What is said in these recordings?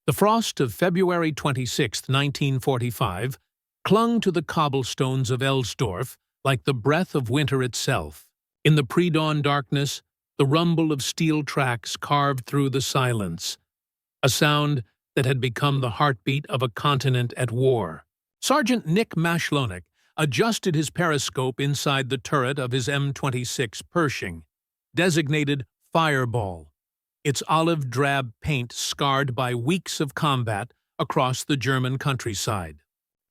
The frost of February 26, 1945, clung to the cobblestones of Elsdorf like the breath of winter itself. In the pre-dawn darkness, the rumble of steel tracks carved through the silence, a sound that had become the heartbeat of a continent at war. Sergeant Nick Mashlonik adjusted his periscope inside the turret of his M26 Pershing, designated Fireball, its olive-drab paint scarred by weeks of combat across the German countryside.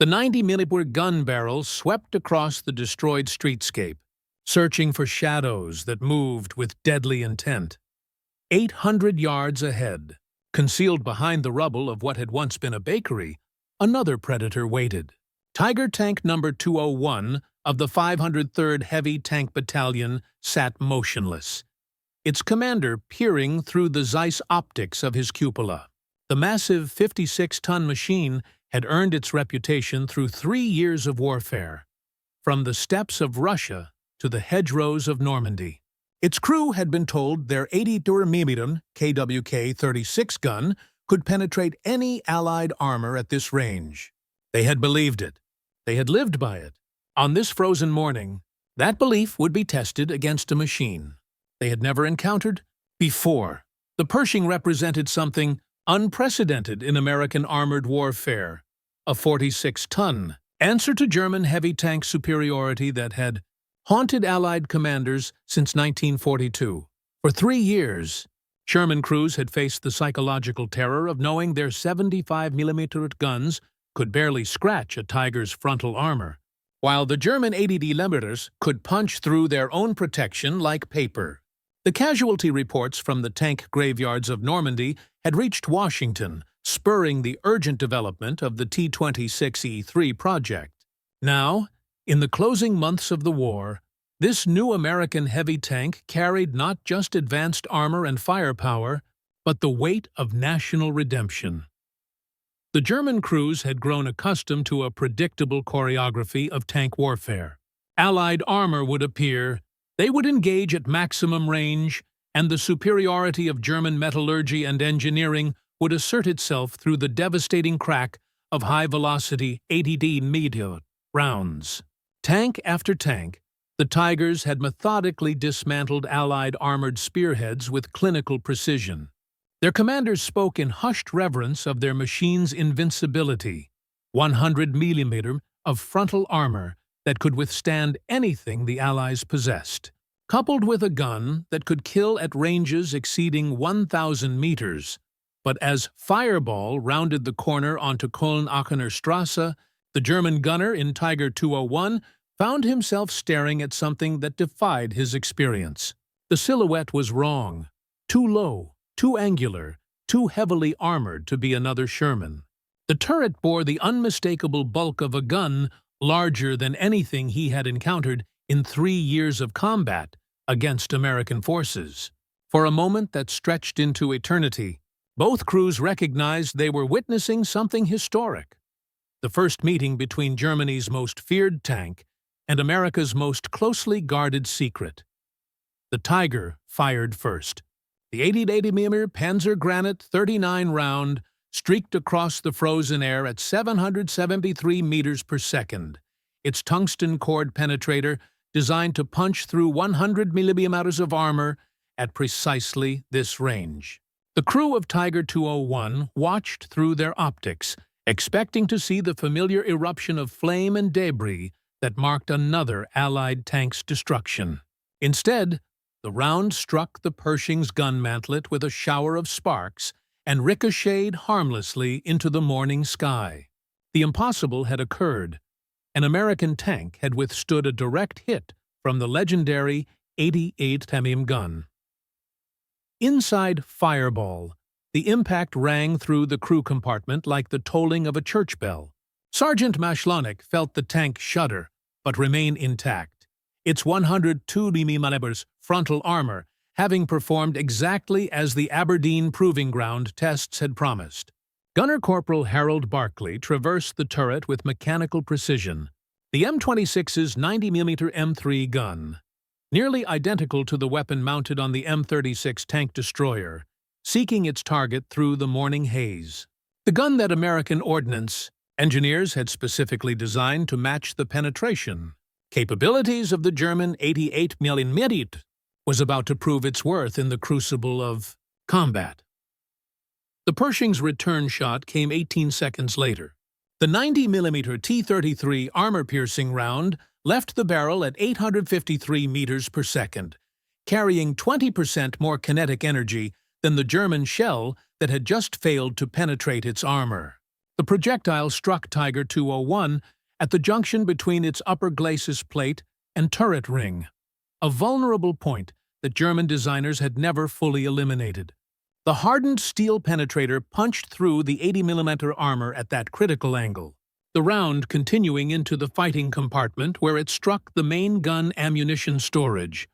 The 90mm gun barrel swept across the destroyed streetscape, searching for shadows that moved with deadly intent. 800 yards ahead, concealed behind the rubble of what had once been a bakery, another predator waited. Tiger Tank No. 201 of the 503rd Heavy Tank Battalion sat motionless, its commander peering through the Zeiss optics of his cupola. The massive 56-ton machine had earned its reputation through 3 years of warfare, from the steppes of Russia to the hedgerows of Normandy. Its crew had been told their 80mm KWK-36 gun could penetrate any Allied armor at this range. They had believed it. They had lived by it. On this frozen morning, that belief would be tested against a machine they had never encountered before. The Pershing represented something unprecedented in American armored warfare, a 46-ton answer to German heavy tank superiority that had haunted Allied commanders since 1942. For 3 years, Sherman crews had faced the psychological terror of knowing their 75mm guns could barely scratch a Tiger's frontal armor, while the German 80mm could punch through their own protection like paper. The casualty reports from the tank graveyards of Normandy had reached Washington, spurring the urgent development of the T-26E3 project. Now, in the closing months of the war, this new American heavy tank carried not just advanced armor and firepower, but the weight of national redemption. The German crews had grown accustomed to a predictable choreography of tank warfare. Allied armor would appear, they would engage at maximum range, and the superiority of German metallurgy and engineering would assert itself through the devastating crack of high-velocity 80mm rounds. Tank after tank, the Tigers had methodically dismantled Allied armored spearheads with clinical precision. Their commanders spoke in hushed reverence of their machine's invincibility, 100mm of frontal armor that could withstand anything the Allies possessed, coupled with a gun that could kill at ranges exceeding 1,000 meters. But as Fireball rounded the corner onto Köln-Aachener Strasse, the German gunner in Tiger 201 found himself staring at something that defied his experience. The silhouette was wrong, too low, too angular, too heavily armored to be another Sherman. The turret bore the unmistakable bulk of a gun larger than anything he had encountered in 3 years of combat against American forces. For a moment that stretched into eternity, both crews recognized they were witnessing something historic. The first meeting between Germany's most feared tank and America's most closely guarded secret. The Tiger fired first. The 80mm Panzer Granit 39 round streaked across the frozen air at 773 meters per second, its tungsten cord penetrator designed to punch through 100mm of armor at precisely this range. The crew of Tiger 201 watched through their optics, expecting to see the familiar eruption of flame and debris that marked another Allied tank's destruction. Instead, the round struck the Pershing's gun mantlet with a shower of sparks and ricocheted harmlessly into the morning sky. The impossible had occurred. An American tank had withstood a direct hit from the legendary 88mm gun. Inside Fireball, the impact rang through the crew compartment like the tolling of a church bell. Sergeant Mashlonik felt the tank shudder, but remain intact, its 102mm frontal armor having performed exactly as the Aberdeen Proving Ground tests had promised. Gunner Corporal Harold Barkley traversed the turret with mechanical precision. The M26's 90mm M3 gun, nearly identical to the weapon mounted on the M36 tank destroyer, seeking its target through the morning haze. The gun that American ordnance engineers had specifically designed to match the penetration capabilities of the German 88 mm was about to prove its worth in the crucible of combat. The Pershing's return shot came 18 seconds later. The 90mm T-33 armor-piercing round left the barrel at 853 meters per second, carrying 20% more kinetic energy than the German shell that had just failed to penetrate its armor. The projectile struck Tiger 201 at the junction between its upper glacis plate and turret ring, a vulnerable point that German designers had never fully eliminated. The hardened steel penetrator punched through the 80mm armor at that critical angle, the round continuing into the fighting compartment where it struck the main gun ammunition storage.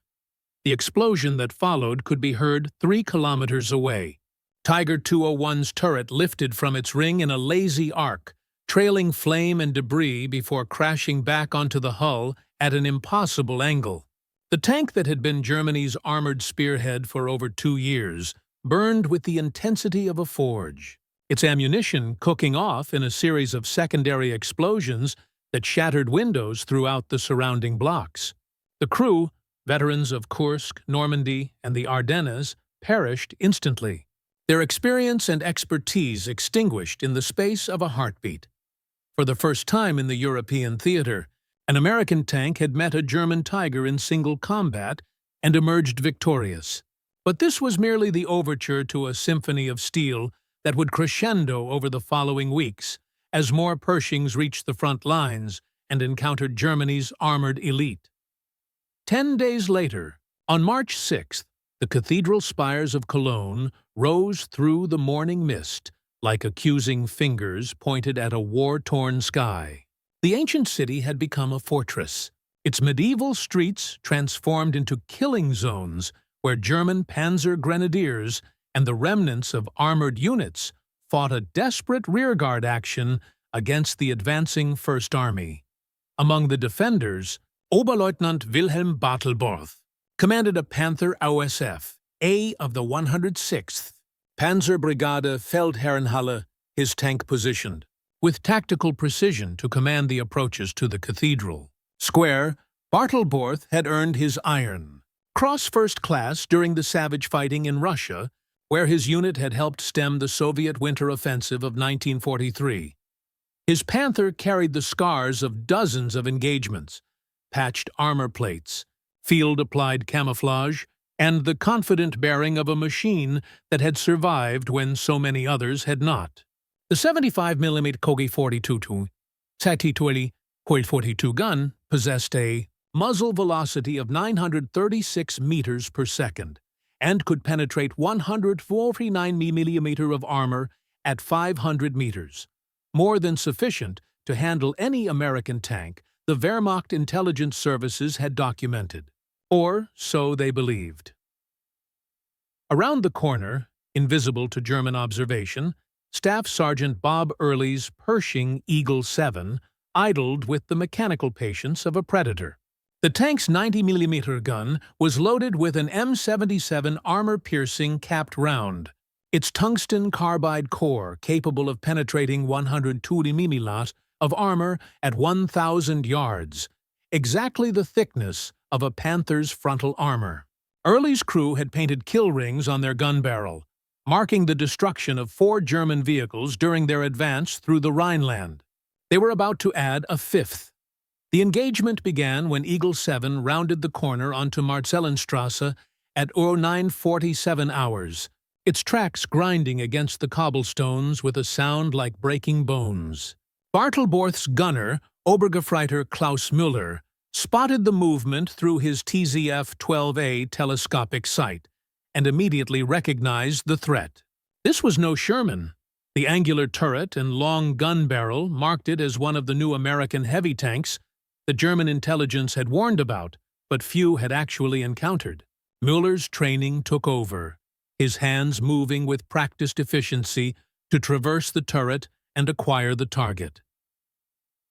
The explosion that followed could be heard 3 kilometers away. Tiger 201's turret lifted from its ring in a lazy arc, trailing flame and debris before crashing back onto the hull at an impossible angle. The tank that had been Germany's armored spearhead for over 2 years burned with the intensity of a forge, its ammunition cooking off in a series of secondary explosions that shattered windows throughout the surrounding blocks. The crew, veterans of Kursk, Normandy, and the Ardennes, perished instantly, their experience and expertise extinguished in the space of a heartbeat. For the first time in the European theater, an American tank had met a German Tiger in single combat and emerged victorious. But this was merely the overture to a symphony of steel that would crescendo over the following weeks as more Pershings reached the front lines and encountered Germany's armored elite. 10 days later, on March 6th, the cathedral spires of Cologne rose through the morning mist like accusing fingers pointed at a war-torn sky. The ancient city had become a fortress, its medieval streets transformed into killing zones where German panzer grenadiers and the remnants of armored units fought a desperate rearguard action against the advancing First Army. Among the defenders, Oberleutnant Wilhelm Bartelborth commanded a Panther OSF, A of the 106th Panzerbrigade Feldherrenhalle, his tank positioned, with tactical precision to command the approaches to the cathedral square. Bartelborth had earned his Iron Cross First Class during the savage fighting in Russia, where his unit had helped stem the Soviet winter offensive of 1943. His Panther carried the scars of dozens of engagements, patched armor plates, field-applied camouflage, and the confident bearing of a machine that had survived when so many others had not. The 75mm Kogi 42 .42 gun possessed a muzzle velocity of 936 meters per second and could penetrate 149mm of armor at 500 meters, more than sufficient to handle any American tank the Wehrmacht intelligence services had documented, or so they believed. Around the corner, invisible to German observation, Staff Sergeant Bob Early's Pershing Eagle 7 idled with the mechanical patience of a predator. The tank's 90mm gun was loaded with an M77 armor-piercing capped round, its tungsten carbide core capable of penetrating 120mm of armor at 1,000 yards, exactly the thickness of a Panther's frontal armor. Early's crew had painted kill rings on their gun barrel, marking the destruction of 4 German vehicles during their advance through the Rhineland. They were about to add a 5th. The engagement began when Eagle 7 rounded the corner onto Marzellenstrasse at 09:47 hours, its tracks grinding against the cobblestones with a sound like breaking bones. Bartelborth's gunner, Obergefreiter Klaus Müller, spotted the movement through his TZF-12A telescopic sight and immediately recognized the threat. This was no Sherman. The angular turret and long gun barrel marked it as one of the new American heavy tanks the German intelligence had warned about, but few had actually encountered. Müller's training took over, his hands moving with practiced efficiency to traverse the turret and acquire the target.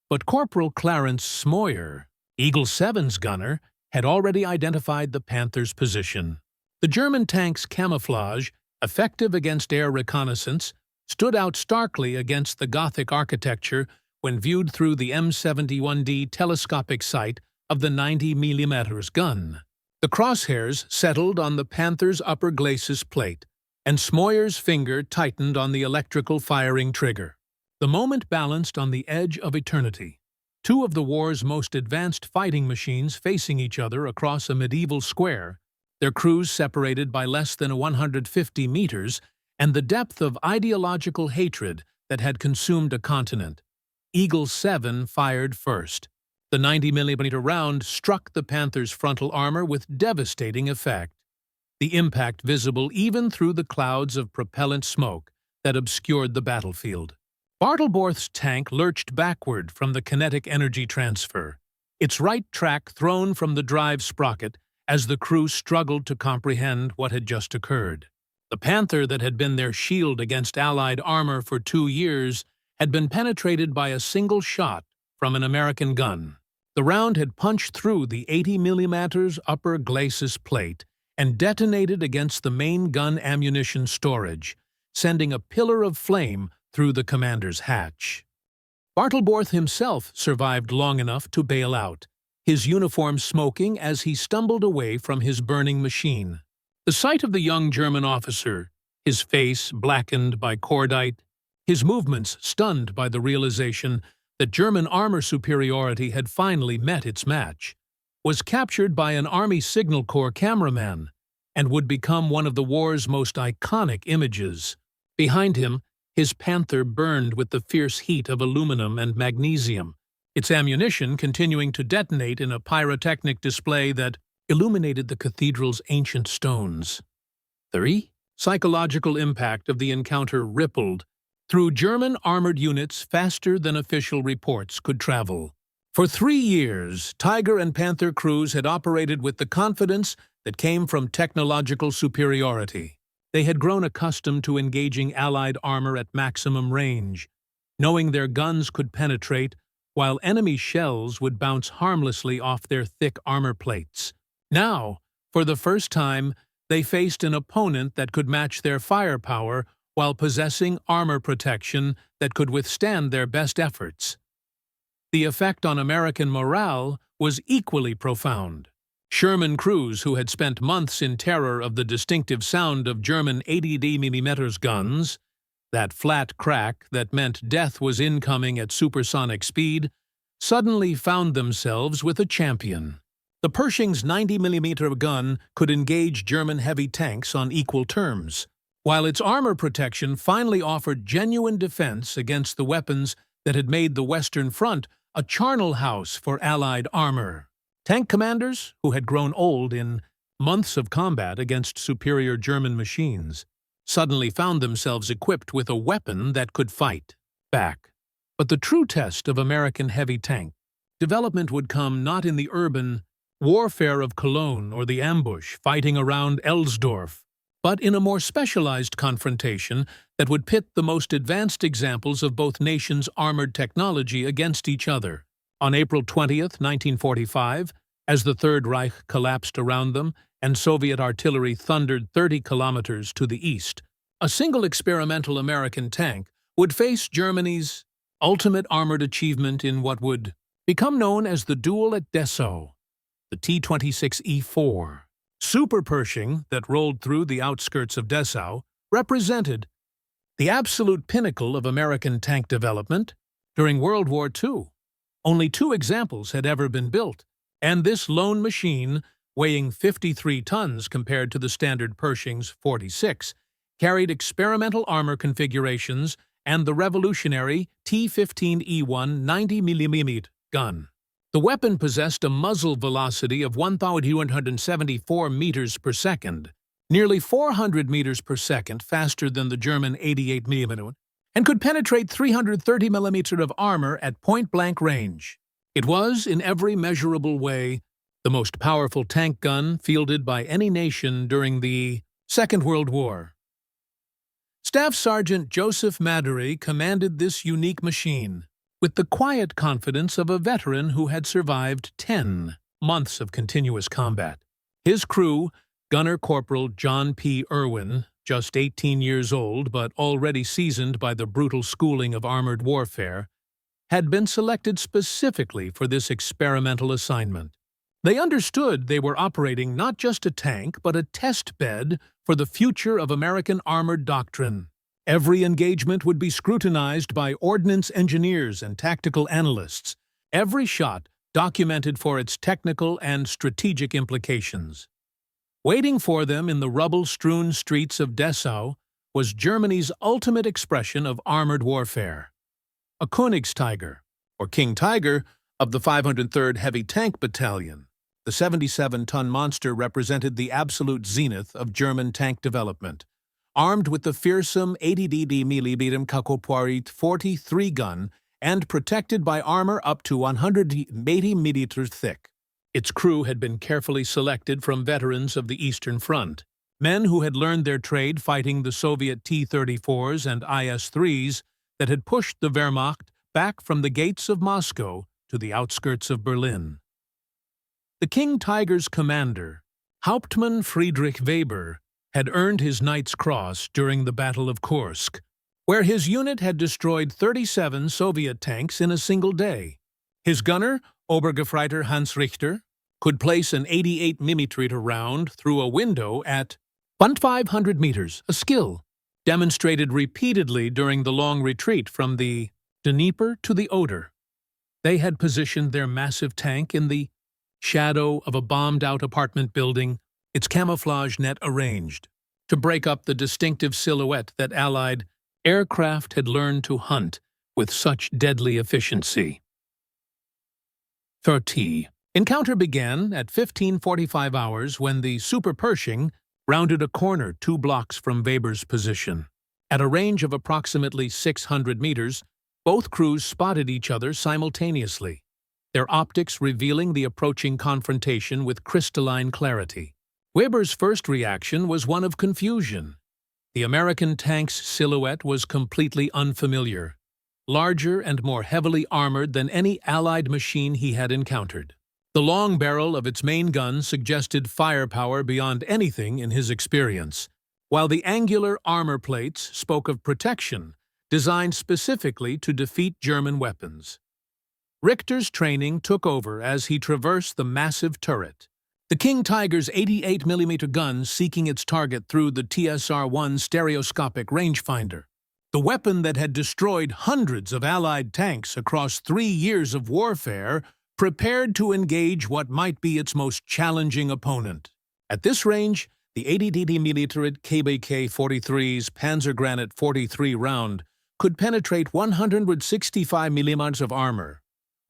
But Corporal Clarence Smoyer, Eagle 7's gunner, had already identified the Panther's position. The German tank's camouflage, effective against air reconnaissance, stood out starkly against the Gothic architecture when viewed through the M71D telescopic sight of the 90mm gun. The crosshairs settled on the Panther's upper glacis plate, and Smoyer's finger tightened on the electrical firing trigger. The moment balanced on the edge of eternity. Two of the war's most advanced fighting machines facing each other across a medieval square, their crews separated by less than 150 meters, and the depth of ideological hatred that had consumed a continent. Eagle 7 fired first. The 90mm round struck the Panther's frontal armor with devastating effect, the impact visible even through the clouds of propellant smoke that obscured the battlefield. Bartelborth's tank lurched backward from the kinetic energy transfer, its right track thrown from the drive sprocket as the crew struggled to comprehend what had just occurred. The Panther that had been their shield against Allied armor for 2 years had been penetrated by a single shot from an American gun. The round had punched through the 80mm upper glacis plate and detonated against the main gun ammunition storage, sending a pillar of flame through the commander's hatch. Bartelborth himself survived long enough to bail out, his uniform smoking as he stumbled away from his burning machine. The sight of the young German officer, his face blackened by cordite, his movements stunned by the realization that German armor superiority had finally met its match, was captured by an Army Signal Corps cameraman and would become one of the war's most iconic images. Behind him, his Panther burned with the fierce heat of aluminum and magnesium, its ammunition continuing to detonate in a pyrotechnic display that illuminated the cathedral's ancient stones. The psychological impact of the encounter rippled through German armored units faster than official reports could travel. For 3 years, Tiger and Panther crews had operated with the confidence that came from technological superiority. They had grown accustomed to engaging Allied armor at maximum range, knowing their guns could penetrate while enemy shells would bounce harmlessly off their thick armor plates. Now, for the first time, they faced an opponent that could match their firepower while possessing armor protection that could withstand their best efforts. The effect on American morale was equally profound. Sherman crews who had spent months in terror of the distinctive sound of German 80mm guns, that flat crack that meant death was incoming at supersonic speed, suddenly found themselves with a champion. The Pershing's 90mm gun could engage German heavy tanks on equal terms, while its armor protection finally offered genuine defense against the weapons that had made the Western Front a charnel house for Allied armor. Tank commanders, who had grown old in months of combat against superior German machines, suddenly found themselves equipped with a weapon that could fight back. But the true test of American heavy tank development would come not in the urban warfare of Cologne or the ambush fighting around Elsdorf, but in a more specialized confrontation that would pit the most advanced examples of both nations' armored technology against each other. On April 20th, 1945, as the Third Reich collapsed around them and Soviet artillery thundered 30 kilometers to the east, a single experimental American tank would face Germany's ultimate armored achievement in what would become known as the duel at Dessau, the T-26E4. Super Pershing that rolled through the outskirts of Dessau represented the absolute pinnacle of American tank development during World War II. Only 2 examples had ever been built, and this lone machine, weighing 53 tons compared to the standard Pershing's 46, carried experimental armor configurations and the revolutionary T-15E1 90mm gun. The weapon possessed a muzzle velocity of 1,174 meters per second, nearly 400 meters per second faster than the German 88mm, and could penetrate 330 millimeters of armor at point-blank range. It was, in every measurable way, the most powerful tank gun fielded by any nation during the Second World War. Staff Sergeant Joseph Madury commanded this unique machine, with the quiet confidence of a veteran who had survived 10 months of continuous combat. His crew, Gunner Corporal John P. Irwin, just 18 years old but already seasoned by the brutal schooling of armored warfare, had been selected specifically for this experimental assignment. They understood they were operating not just a tank but a test bed for the future of American armored doctrine. Every engagement would be scrutinized by ordnance engineers and tactical analysts, every shot documented for its technical and strategic implications. Waiting for them in the rubble-strewn streets of Dessau was Germany's ultimate expression of armored warfare. A Königstiger, or King Tiger, of the 503rd Heavy Tank Battalion. The 77-ton monster represented the absolute zenith of German tank development. Armed with the fearsome 80mm Kakoporit 43 gun and protected by armor up to 180 meters thick. Its crew had been carefully selected from veterans of the Eastern Front, men who had learned their trade fighting the Soviet T-34s and IS-3s that had pushed the Wehrmacht back from the gates of Moscow to the outskirts of Berlin. The King Tiger's commander, Hauptmann Friedrich Weber, had earned his Knight's Cross during the Battle of Kursk, where his unit had destroyed 37 Soviet tanks in a single day. His gunner, Obergefreiter Hans Richter, could place an 88mm round through a window at 500 meters, a skill demonstrated repeatedly during the long retreat from the Dnieper to the Oder. They had positioned their massive tank in the shadow of a bombed-out apartment building, its camouflage net arranged to break up the distinctive silhouette that Allied aircraft had learned to hunt with such deadly efficiency. 30. Encounter began at 15:45 hours when the Super Pershing rounded a corner 2 blocks from Weber's position. At a range of approximately 600 meters, both crews spotted each other simultaneously, their optics revealing the approaching confrontation with crystalline clarity. Weber's first reaction was one of confusion. The American tank's silhouette was completely unfamiliar, larger and more heavily armored than any Allied machine he had encountered. The long barrel of its main gun suggested firepower beyond anything in his experience, while the angular armor plates spoke of protection, designed specifically to defeat German weapons. Richter's training took over as he traversed the massive turret, the King Tiger's 88mm gun seeking its target through the TSR-1 stereoscopic rangefinder. The weapon that had destroyed hundreds of Allied tanks across 3 years of warfare prepared to engage what might be its most challenging opponent. At this range, the 80mm KBK-43's Panzergranate 43 round could penetrate 165mm of armor,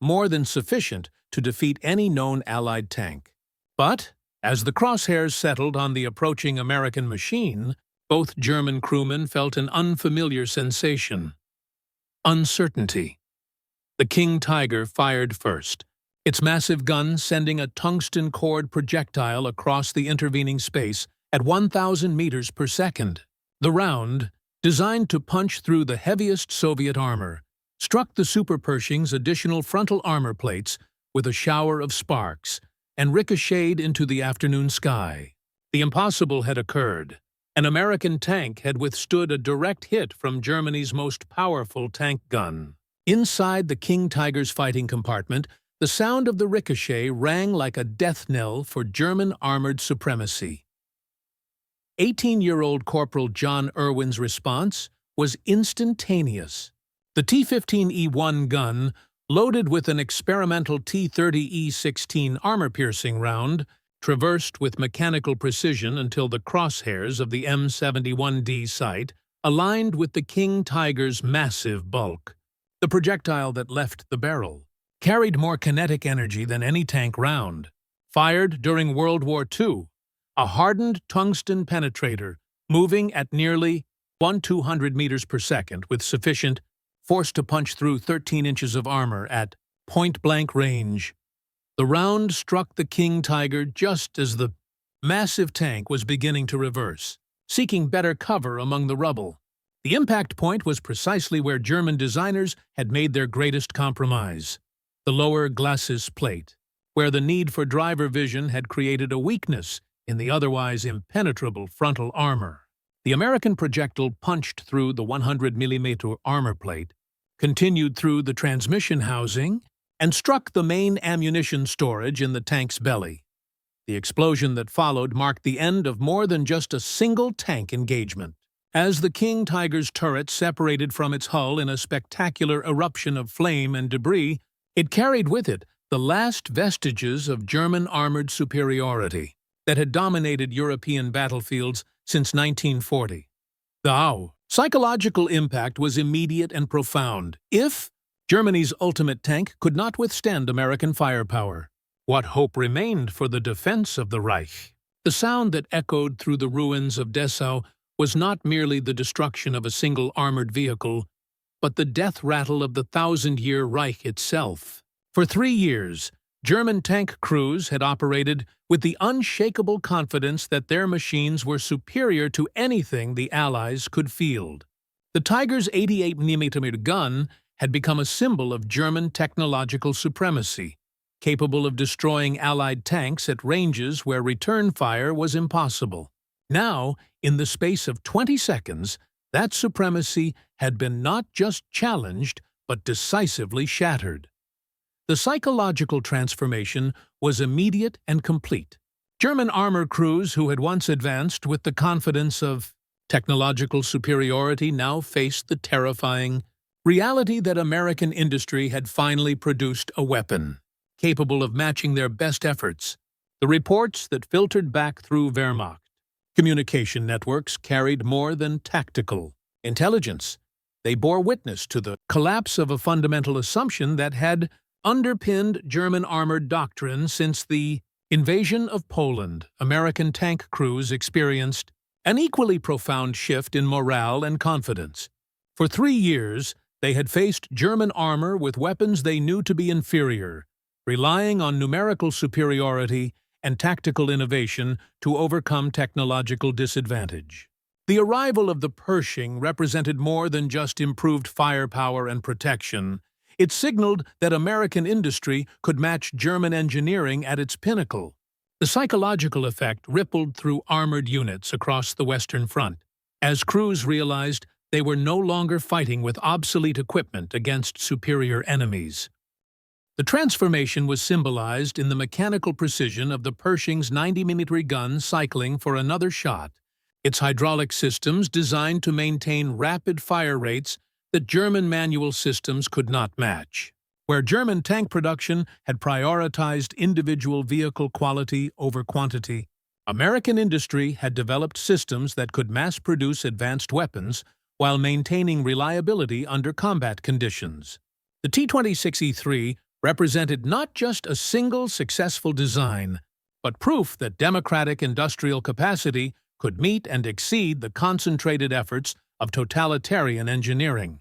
more than sufficient to defeat any known Allied tank. But, as the crosshairs settled on the approaching American machine, both German crewmen felt an unfamiliar sensation: uncertainty. The King Tiger fired first, its massive gun sending a tungsten cord projectile across the intervening space at 1,000 meters per second. The round, designed to punch through the heaviest Soviet armor, struck the Super Pershing's additional frontal armor plates with a shower of sparks and ricocheted into the afternoon sky. The impossible had occurred. An American tank had withstood a direct hit from Germany's most powerful tank gun. Inside the King Tiger's fighting compartment, the sound of the ricochet rang like a death knell for German armored supremacy. 18-year-old Corporal John Irwin's response was instantaneous. The T-15E1 gun, loaded with an experimental T-30E16 armor-piercing round, traversed with mechanical precision until the crosshairs of the M71D sight aligned with the King Tiger's massive bulk. The projectile that left the barrel carried more kinetic energy than any tank round. Fired during World War II, a hardened tungsten penetrator moving at nearly 1,200 meters per second with sufficient force to punch through 13 inches of armor at point-blank range. The round struck the King Tiger just as the massive tank was beginning to reverse, seeking better cover among the rubble. The impact point was precisely where German designers had made their greatest compromise: the lower glacis plate, where the need for driver vision had created a weakness in the otherwise impenetrable frontal armor. The American projectile punched through the 100 mm armor plate, continued through the transmission housing, and struck the main ammunition storage in the tank's belly. The explosion that followed marked the end of more than just a single tank engagement. As the King Tiger's turret separated from its hull in a spectacular eruption of flame and debris, it carried with it the last vestiges of German armored superiority that had dominated European battlefields since 1940. The psychological impact was immediate and profound. If Germany's ultimate tank could not withstand American firepower, what hope remained for the defense of the Reich? The sound that echoed through the ruins of Dessau was not merely the destruction of a single armored vehicle, but the death rattle of the thousand-year Reich itself. For 3 years, German tank crews had operated with the unshakable confidence that their machines were superior to anything the Allies could field. The Tiger's 88 mm gun had become a symbol of German technological supremacy, capable of destroying Allied tanks at ranges where return fire was impossible. Now, in the space of 20 seconds, that supremacy had been not just challenged, but decisively shattered. The psychological transformation was immediate and complete. German armor crews who had once advanced with the confidence of technological superiority now faced the terrifying reality that American industry had finally produced a weapon capable of matching their best efforts. The reports that filtered back through Wehrmacht communication networks carried more than tactical intelligence. They bore witness to the collapse of a fundamental assumption that had underpinned German armored doctrine since the invasion of Poland. American tank crews experienced an equally profound shift in morale and confidence. For 3 years, they had faced German armor with weapons they knew to be inferior, relying on numerical superiority and tactical innovation to overcome technological disadvantage. The arrival of the Pershing represented more than just improved firepower and protection. It signaled that American industry could match German engineering at its pinnacle. The psychological effect rippled through armored units across the Western Front, as crews realized they were no longer fighting with obsolete equipment against superior enemies. The transformation was symbolized in the mechanical precision of the Pershing's 90 mm gun cycling for another shot, its hydraulic systems designed to maintain rapid fire rates that German manual systems could not match. Where German tank production had prioritized individual vehicle quality over quantity, American industry had developed systems that could mass-produce advanced weapons while maintaining reliability under combat conditions. The T-26E3 represented not just a single successful design, but proof that democratic industrial capacity could meet and exceed the concentrated efforts of totalitarian engineering.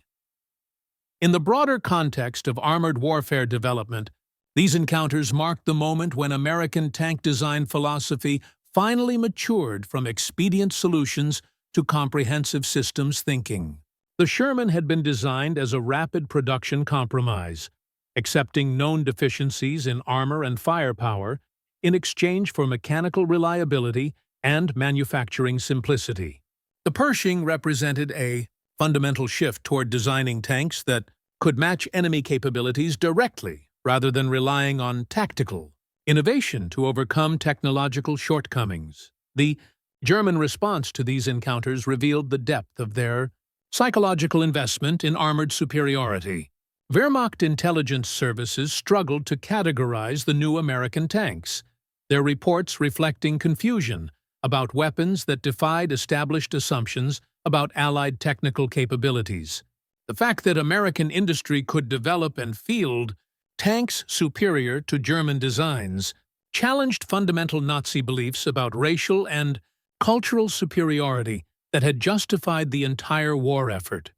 In the broader context of armored warfare development, these encounters marked the moment when American tank design philosophy finally matured from expedient solutions to comprehensive systems thinking. The Sherman had been designed as a rapid production compromise, accepting known deficiencies in armor and firepower in exchange for mechanical reliability and manufacturing simplicity. The Pershing represented a fundamental shift toward designing tanks that could match enemy capabilities directly rather than relying on tactical innovation to overcome technological shortcomings. The German response to these encounters revealed the depth of their psychological investment in armored superiority. Wehrmacht intelligence services struggled to categorize the new American tanks, their reports reflecting confusion about weapons that defied established assumptions about Allied technical capabilities. The fact that American industry could develop and field tanks superior to German designs challenged fundamental Nazi beliefs about racial and cultural superiority that had justified the entire war effort.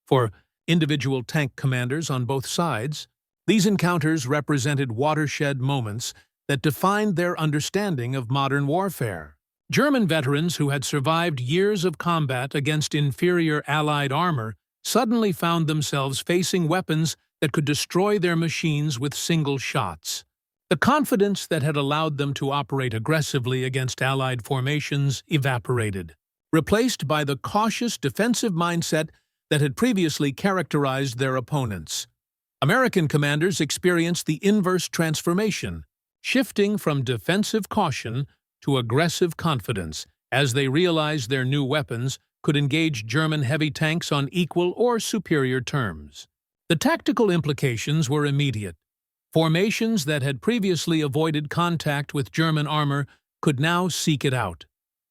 For individual tank commanders on both sides, these encounters represented watershed moments that defined their understanding of modern warfare. German veterans who had survived years of combat against inferior Allied armor suddenly found themselves facing weapons that could destroy their machines with single shots. The confidence that had allowed them to operate aggressively against Allied formations evaporated. replaced by the cautious defensive mindset that had previously characterized their opponents. American commanders experienced the inverse transformation, shifting from defensive caution to aggressive confidence as they realized their new weapons could engage German heavy tanks on equal or superior terms. The tactical implications were immediate. Formations that had previously avoided contact with German armor could now seek it out,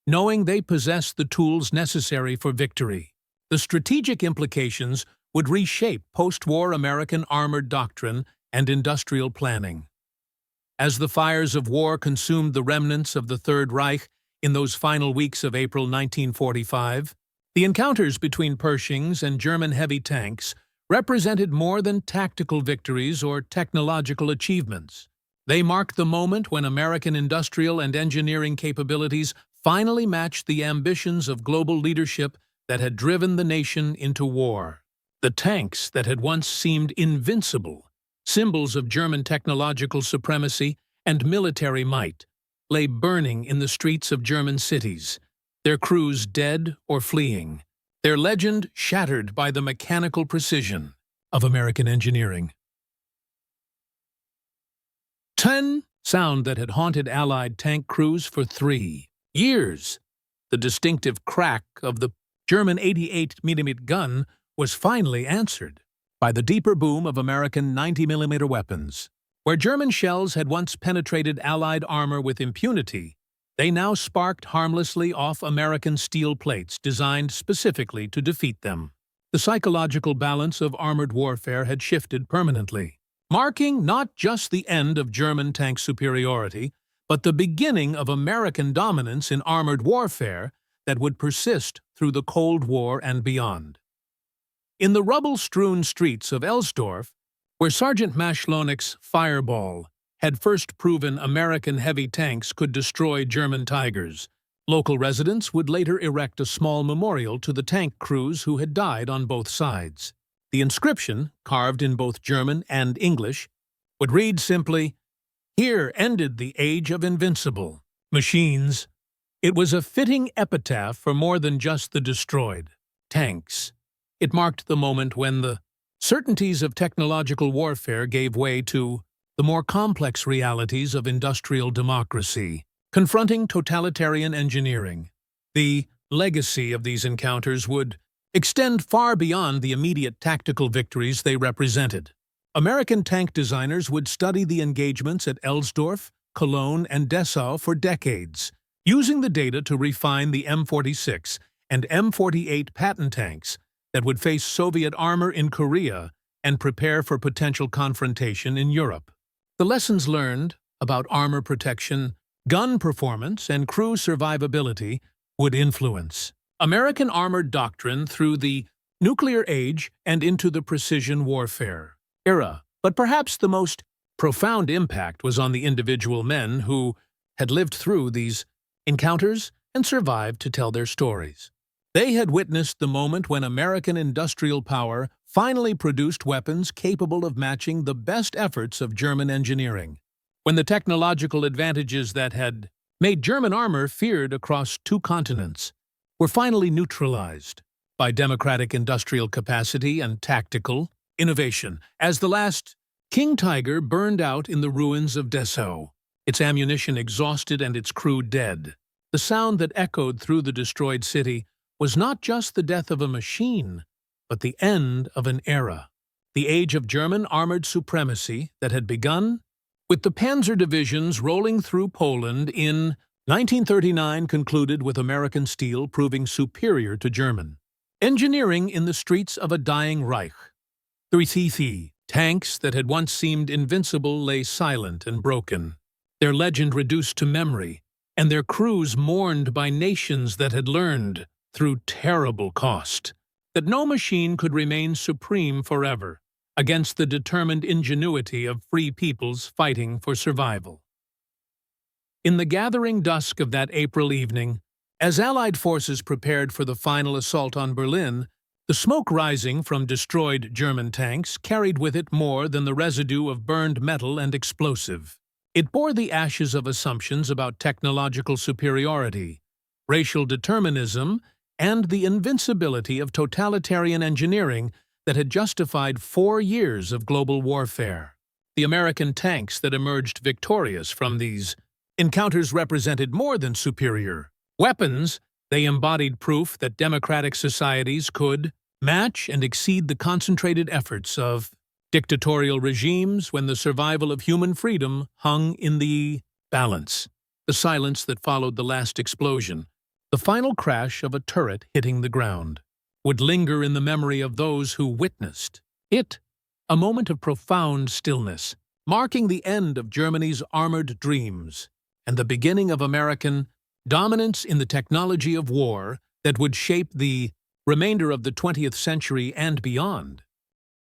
knowing they possessed the tools necessary for victory. The strategic implications would reshape post-war American armored doctrine and industrial planning. As the fires of war consumed the remnants of the Third Reich in those final weeks of April 1945, the encounters between Pershings and German heavy tanks represented more than tactical victories or technological achievements. They marked the moment when American industrial and engineering capabilities finally matched the ambitions of global leadership that had driven the nation into war. The tanks that had once seemed invincible, symbols of German technological supremacy and military might, lay burning in the streets of German cities, their crews dead or fleeing, their legend shattered by the mechanical precision of American engineering. Sound that had haunted Allied tank crews for 3 years. The distinctive crack of the German 88mm gun was finally answered by the deeper boom of American 90mm weapons. Where German shells had once penetrated Allied armor with impunity, they now sparked harmlessly off American steel plates designed specifically to defeat them. The psychological balance of armored warfare had shifted permanently, marking not just the end of German tank superiority, but the beginning of American dominance in armored warfare that would persist through the Cold War and beyond. In the rubble-strewn streets of Elsdorf, where Sergeant Maschlonik's Fireball had first proven American heavy tanks could destroy German Tigers, local residents would later erect a small memorial to the tank crews who had died on both sides. The inscription, carved in both German and English, would read simply, "Here ended the age of invincible machines." It was a fitting epitaph for more than just the destroyed tanks. It marked the moment when the certainties of technological warfare gave way to the more complex realities of industrial democracy, confronting totalitarian engineering. The legacy of these encounters would extend far beyond the immediate tactical victories they represented. American tank designers would study the engagements at Elsdorf, Cologne, and Dessau for decades, using the data to refine the M46 and M48 Patton tanks that would face Soviet armor in Korea and prepare for potential confrontation in Europe. The lessons learned about armor protection, gun performance, and crew survivability would influence American armored doctrine through the nuclear age and into the precision warfare era. But perhaps the most profound impact was on the individual men who had lived through these encounters and survived to tell their stories. They had witnessed the moment when American industrial power finally produced weapons capable of matching the best efforts of German engineering, when the technological advantages that had made German armor feared across 2 continents were finally neutralized by democratic industrial capacity and tactical innovation, as the last King Tiger burned out in the ruins of Dessau, its ammunition exhausted and its crew dead. The sound that echoed through the destroyed city was not just the death of a machine, but the end of an era, the age of German armored supremacy that had begun with the Panzer divisions rolling through Poland in 1939 concluded with American steel proving superior to German engineering in the streets of a dying Reich. The tanks that had once seemed invincible lay silent and broken, their legend reduced to memory, and their crews mourned by nations that had learned, through terrible cost, that no machine could remain supreme forever against the determined ingenuity of free peoples fighting for survival. In the gathering dusk of that April evening, as Allied forces prepared for the final assault on Berlin, the smoke rising from destroyed German tanks carried with it more than the residue of burned metal and explosive. It bore the ashes of assumptions about technological superiority, racial determinism, and the invincibility of totalitarian engineering that had justified 4 years of global warfare. The American tanks that emerged victorious from these encounters represented more than superior weapons. They embodied proof that democratic societies could match and exceed the concentrated efforts of dictatorial regimes when the survival of human freedom hung in the balance. The silence that followed the last explosion, the final crash of a turret hitting the ground, would linger in the memory of those who witnessed it, a moment of profound stillness, marking the end of Germany's armored dreams and the beginning of American dominance in the technology of war that would shape the remainder of the 20th century and beyond.